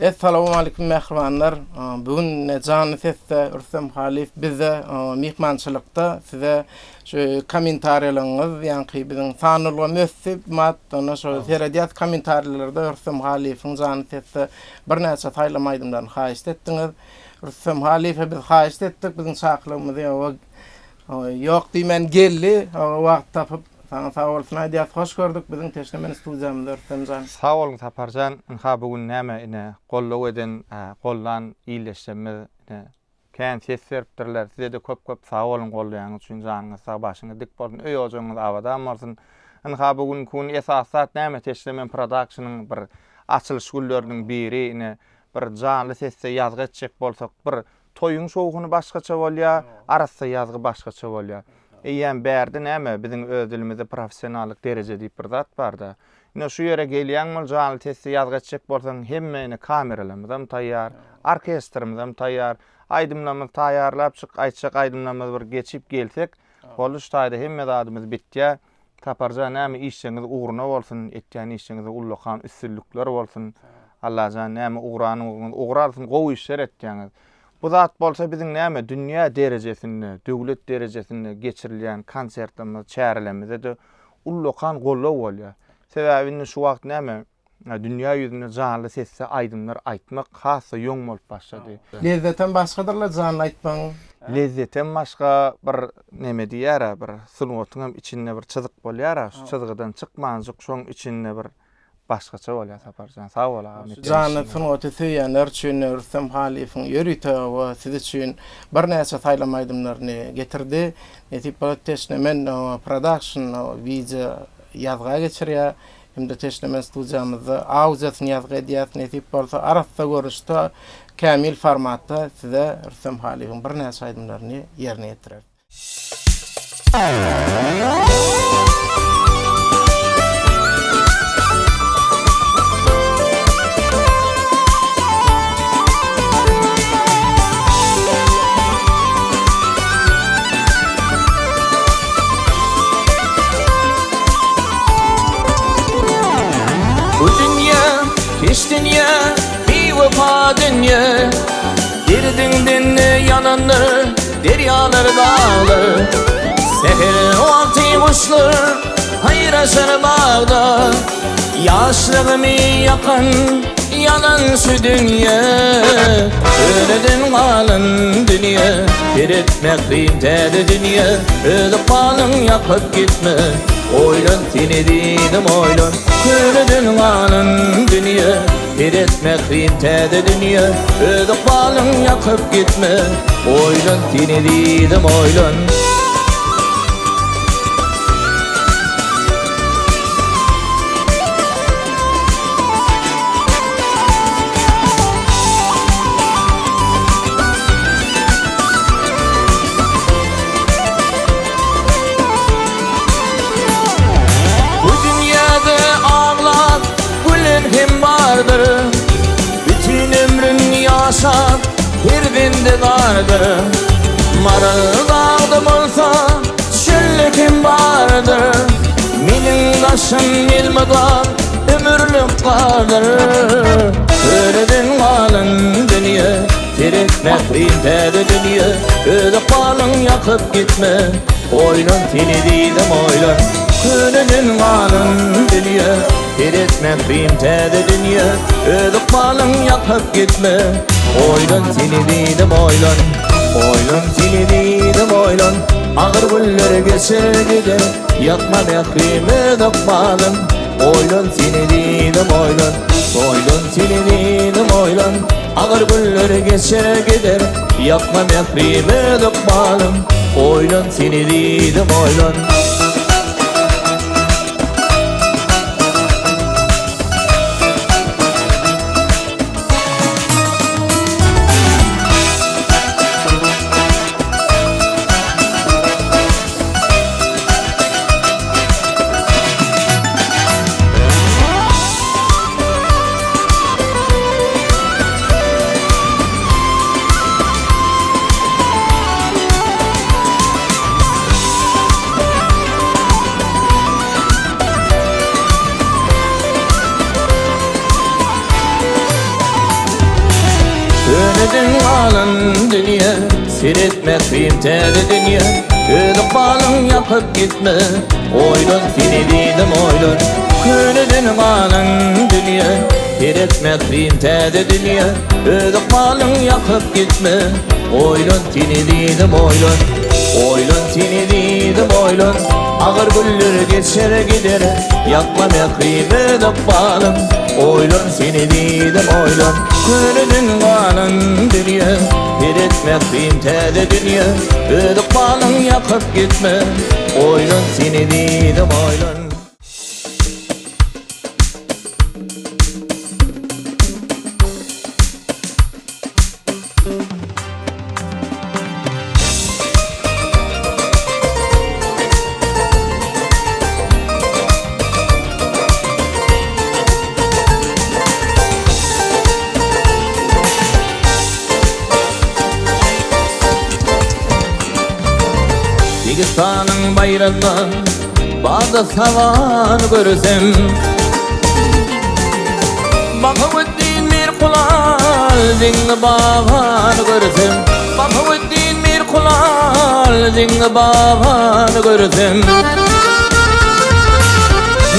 Assalamu alaykum mehribanlar. Bugün canlı sesde Rüstem Halif bize mihmançylykda size şu kommentarlarynız, ýani biziň sanylgy mesip mat ona şu serediýat kommentarlarda Rüstem Halif'iň canlı sesde bir näçe taýlamaýdymdan haýyş etdiňiz. Rüstem Halif'e biz haýyş etdik, biziň saklygymyzy ýok diýmen geldi, o wagt tapyp sana sağ olsun aýdýas, hoş gördük biziň teşnemen studiýamyzda Rüstemjan. Sağ olun Taparjan, bugün näme ine gollaw eden, gollan iýleşmemiz kän ses beripdirler. Size de köp sağ olun gollaýaňyz üçin, janyňyz sağ başyňyz dik bolsun, öý ojaňyz abadam bolsun. Bugün kun esasat näme teşnemen productionyň bir açylyş günleriniň biri ine bir janly sesde ýazgy etjek bolsak, bir toýuň şowguny başgaça bolýar, arasy ýazgy başgaça bolýar. Eýen bärdi näme biziň öz dilimizde professionallyk derejede diýip bir zat barda. Ine şu ýere gelýän bol janly sesde ýazgy etjek bolsaň hemmeni kameralarymyzam taýýar, orkestrymyzam taýýar, aýdymlarymyz taýýarlap çyk aýtjak aýdymlarymyz bir geçip gelsek, boluş taýda hemme zadymyz bitýär. Taparjan näme işiňiz uğruna bolsun, etýän işiňize ullakan üstünlükler bolsun. Allah jan näme uğralsyn, gowy işler etýäňiz. Bu zat bolsa biziň näme dünýä derejesinde, döwlet derejesinde geçirilýän konsertlerimiz, çärelerimize de ullakan gollaw bolýar. Sebäbini şu wagt näme dünýä ýüzünde janly sesde aýdymlar aýtmak hassa ýoň bolup başlady. Lezzetten başgadyrlar janly aýtmaň. Lezzetten başga bir näme diýär, bir sunuwatyň içinde bir çyzyk bolýar, şu çyzygydan çykmanjyk şoň içinde bir başgaça bolýar Taparjan. Sağ ol aga. Janly sunuwaty söýýänler üçin Rüstem Halif'iň ýörüte we siz üçin bir näçe taýlamaýdymlaryny getirdi. Netip teşnemen production video ýazga geçirýär. Hem de teşnemen studiýamyzda audiýasyny ýazga edýär. Netip bolsa arasda görüşde kämil formatda size Rüstem Halif'iň bir näçe aýdymlaryny ýerine ýetirer. Bu dünya, hiç dünya, bir vefa dünya. Girdin yanını, deryalar dağlı. Seher vakti kuşlar, hayır aşar bağda. Yaşlığımı yakın, yalan şu dünya. Öledin kalın dünya, bir etmek kıymetli dünya. Ölüp kalın yakıp gitme, oylun seni dedim oylun. Öledin kalın dünya, bir etmek kıymetli dünya. Ölüp kalın yakıp gitme, oylun seni dedim oylun. Hem vardır, bütün ömrün yaşar, bir binde vardır. Maralı dağdım olsa, çöllük hem vardır. Menin taşım ilmidar, ömürlük vardır. Öledin kalın dünya, teretmek kıymetli dünya. Ölüp kalın yakıp gitme, oylun seni dedim oylun. Öledin kalın dünya, teretmek kıymetli dünya. Ölüp kalın yakıp gitme, oylun seni dedim oylun. Oylun seni dedim oylun. Ağır güller geçer gider, yakmamak kıymetli balım. Oylun seni dedim oylun. Oylun seni dedim oylun. Ağır güller geçer gider, yakmamak kıymetli balım. Oylun seni dedim oylun. Kördün alın dünya, seyretmek kıyımtede dünya. Gözü balın yakıp gitme, oylun seni dedim oylun. Kördün alın dünya, seyretmek kıyımtede dünya. Gözü balın yakıp gitme, oylun seni dedim oylun. Oylun seni dedim oylun. Ağır güller geçer gider, yakmam kıymetli balım. Oylun seni dedim oylun. Kördün alın dünya, seyretmek kıymetli dünya. Ödük balın yakıp gitme, oylun seni dedim oylun. Dagestan'ın bayrağında bazı savan görsem, Bahauddin Mirkulal zingni baban görsem, Bahauddin Mirkulal zingni baban görsem.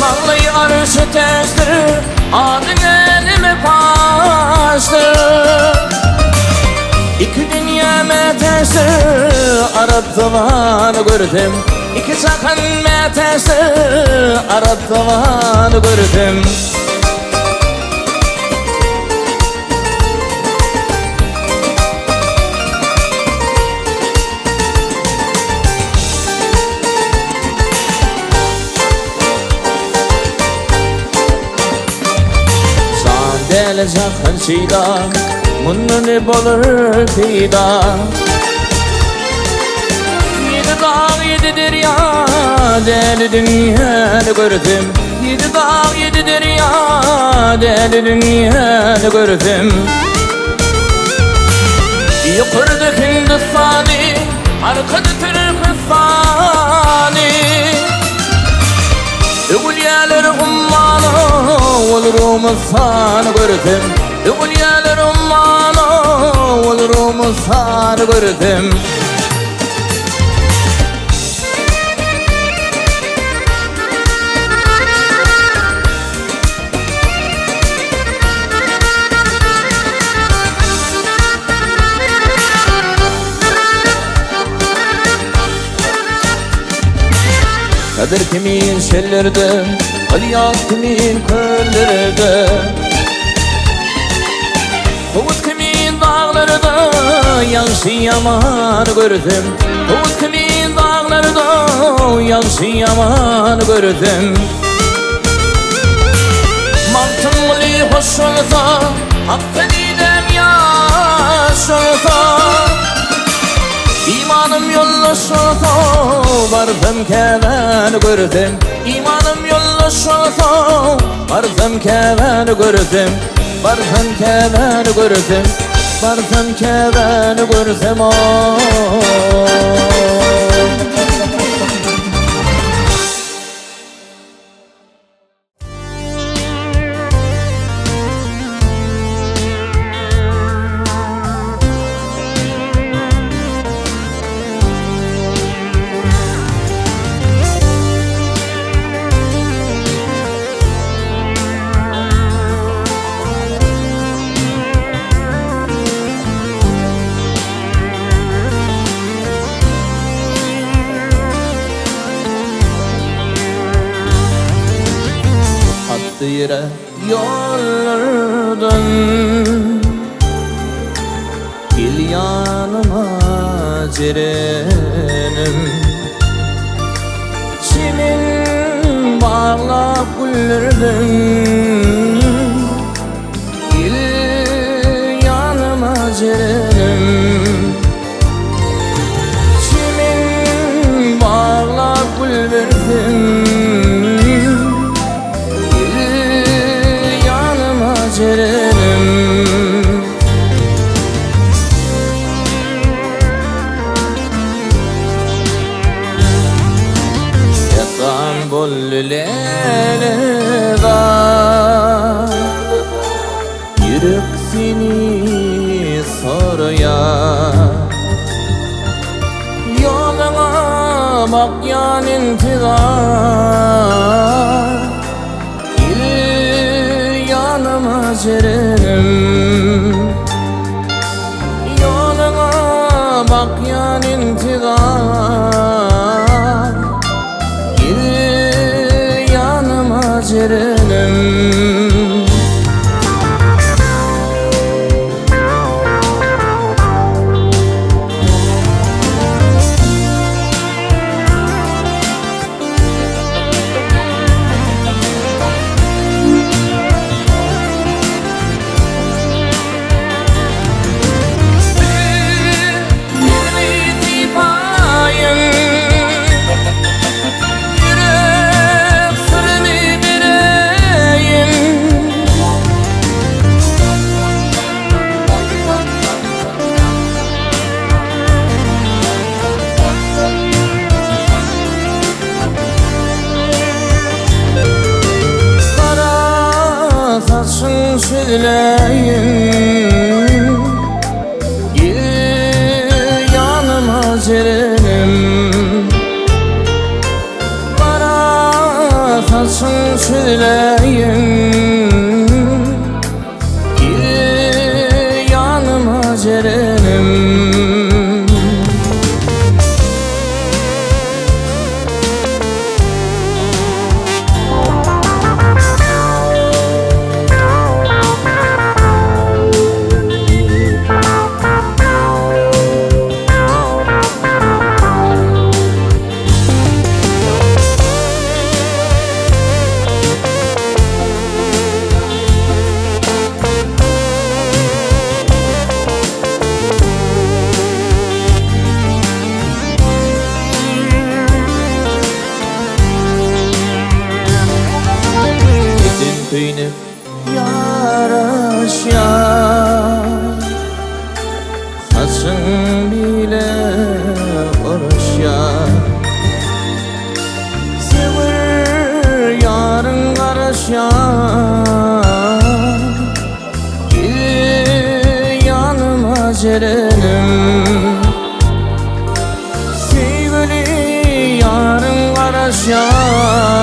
Mağlayı arşı testir, adın elime pastır. İki dünya metesi Arap zamanı gördüm. İki sakın metesi Arap zamanı gördüm. Sandele sakın şeyda, bunun ne bolur peyda. Yedi dağ yedi derya, deli dünyada gördüm. Yedi dağ yedi derya, deli dünyada gördüm. Yukarıda Hindistan'ı, arkada Türkistan'ı. Ugulyalar ummanı, olurum sana gördüm. Ugulyalar ummanı, olurum sana gördüm. Kadir kimin şellerde, aliyat kimin köllerde. Kovut kimin dağlarda, yansı yaman gördüm. Kovut kimin dağlarda, yansı yaman gördüm. Mantım gülü hoş olsa, hakka didem yaş olsa. İmanım yoldaş olsa, varsam keven görsem. İmanım yoldaş olsa, varsam keven görsem. Varsam keven görsem, varsam keven görsem. Yere yollardan gel yanıma cerenim. Çimin bağlap güllerden gel yanıma cerenim. Çimin bağlap güllerden yürek seni sor bakyan intizar il yanıma cerenim yoluna bakyan intizar il yanıma cerenim söyleyin gel yanıma cerenim bana kalsın söyleyin gel yanıma cerenim Benim yaraş yar saçın bile oruç yar sevir yarın karaş yar gel yanıma cerenim sevgili yarın karaş yar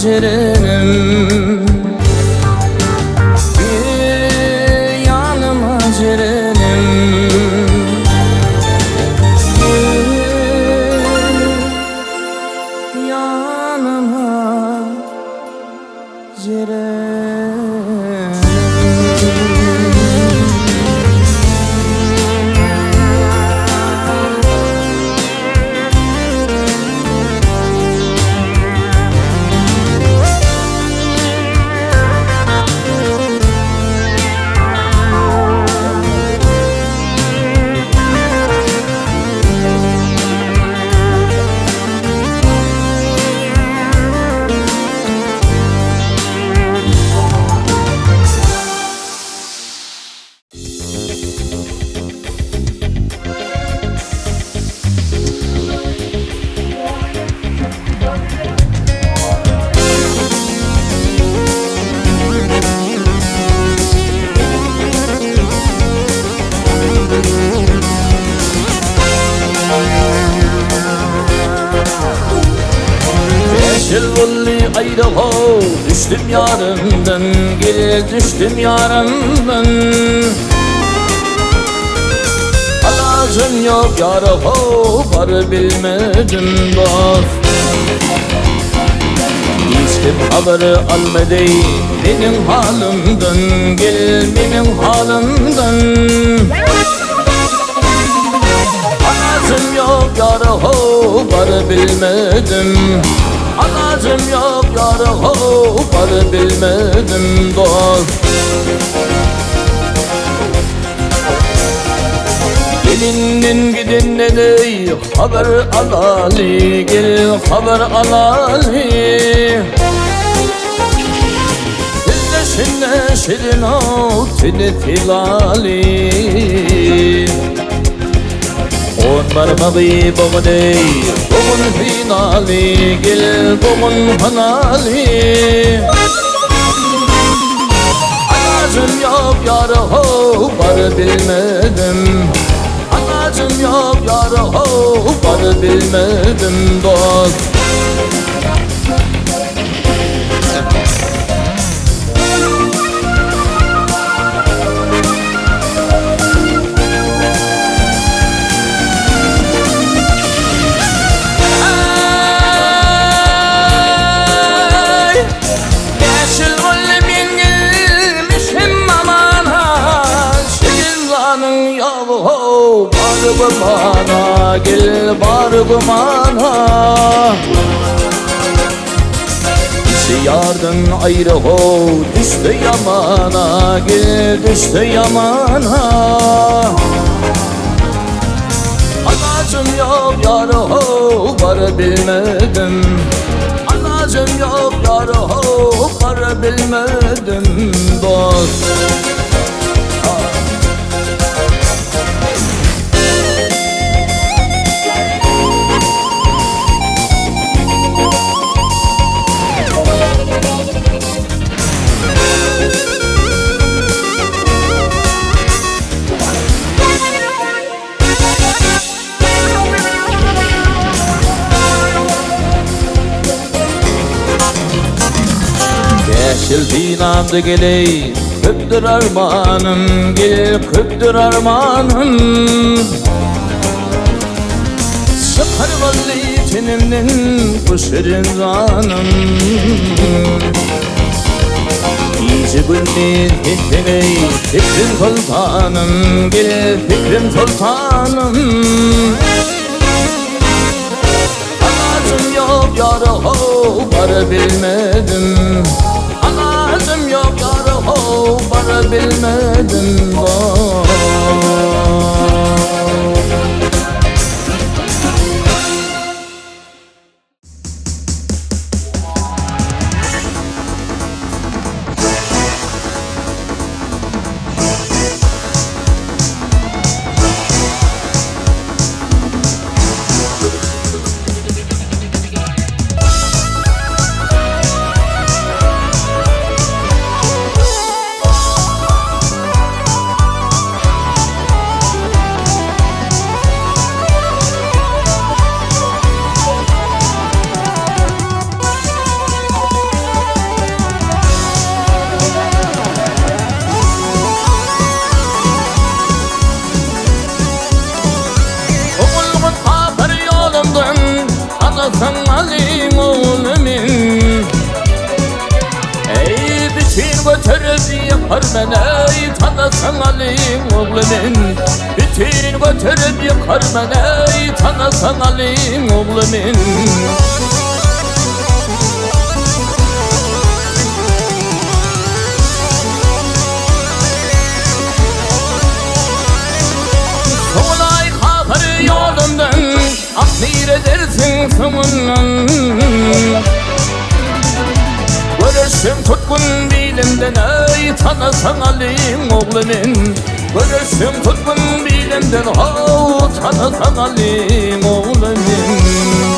cerenim gel yanıma cerenim gel yanıma cerenim Şelvalli ayraho düştüm yarımdan gel düştüm yarımdan alacım yok yaraho var bilmedim dost hiç kim haberi almadı benim halimden gel benim halimden alacım yok yaraho var bilmedim alacım yok yaraho var bilmedim dost gelinin gidinleri haber alali gel haber alali Dilleşinle şirin tini filali on marmavi bomade bomun finali gel bomun hanali alacım yok yaraho var bilmedim Alacım yok yarı barı bilmedim dost. Bana gel bana İşi yardan ayrı ho düştü yamana gel düştü yamana Anacım yok yarı ho barı bilmedim Anacım yok yarı ho barı bilmedim dost. Yeşil binamda geley, köptür armanım, gel köptür armanım. Sıkar valli tenimden kuşerin zanım. İyice gülmeyin hitteney, fikrim sultanım, gel fikrim sultanım. Anacım yok yarı ho barı bilmedim. Anacım yok yarı ho barı bilmedim Tanısan alim oğlumin Ey bütün götürüp yıkar beni Tanısan alim oğlumin Bütün götürüp yıkar beni Tanısan alim oğlumin Solay kapır yolumdan Aklir edersin somundan Görürsün tutkun bilimden Ey tanısan alim oğlumin Görürsün tutkun bilimden O tanısan alim oğlumin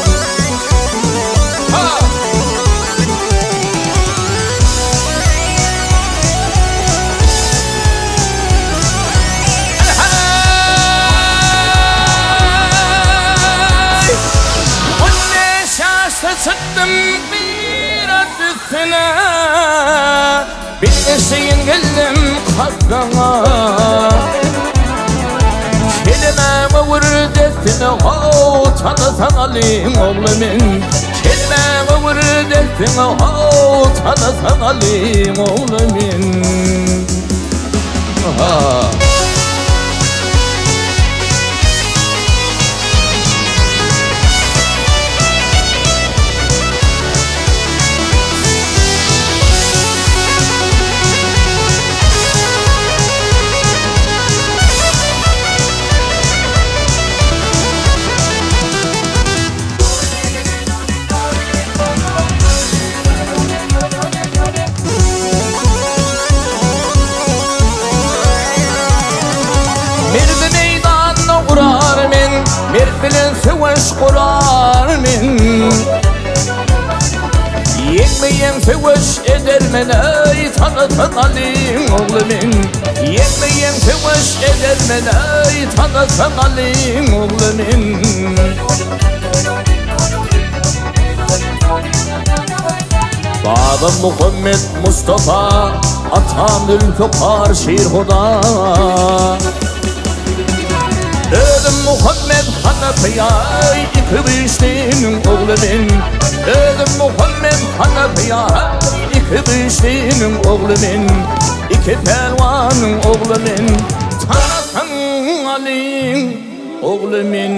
Sıktım bir adısına Bir eşeğin geldim kaskana Kelime vur desine o tanısan alim oğlumin Kelime vur desine o tanısan alim oğlumin bilen seveş kurar min Yekmeyen seveş eder men ey tanıtan alim oğlumin Yekmeyen seveş eder men ey tanısan Ali'nin oğlumun. Babam Muhammed Mustafa, atam Zülfikar Şirhuda. Dedim Muhammed Hanefi'ye, iki biştinin oğlumun. Dedim Muhammed Hanefi'ye, iki biştinin oğlumun. İki pelvanın oğlumun. Tanısan Ali'nin oğlumun.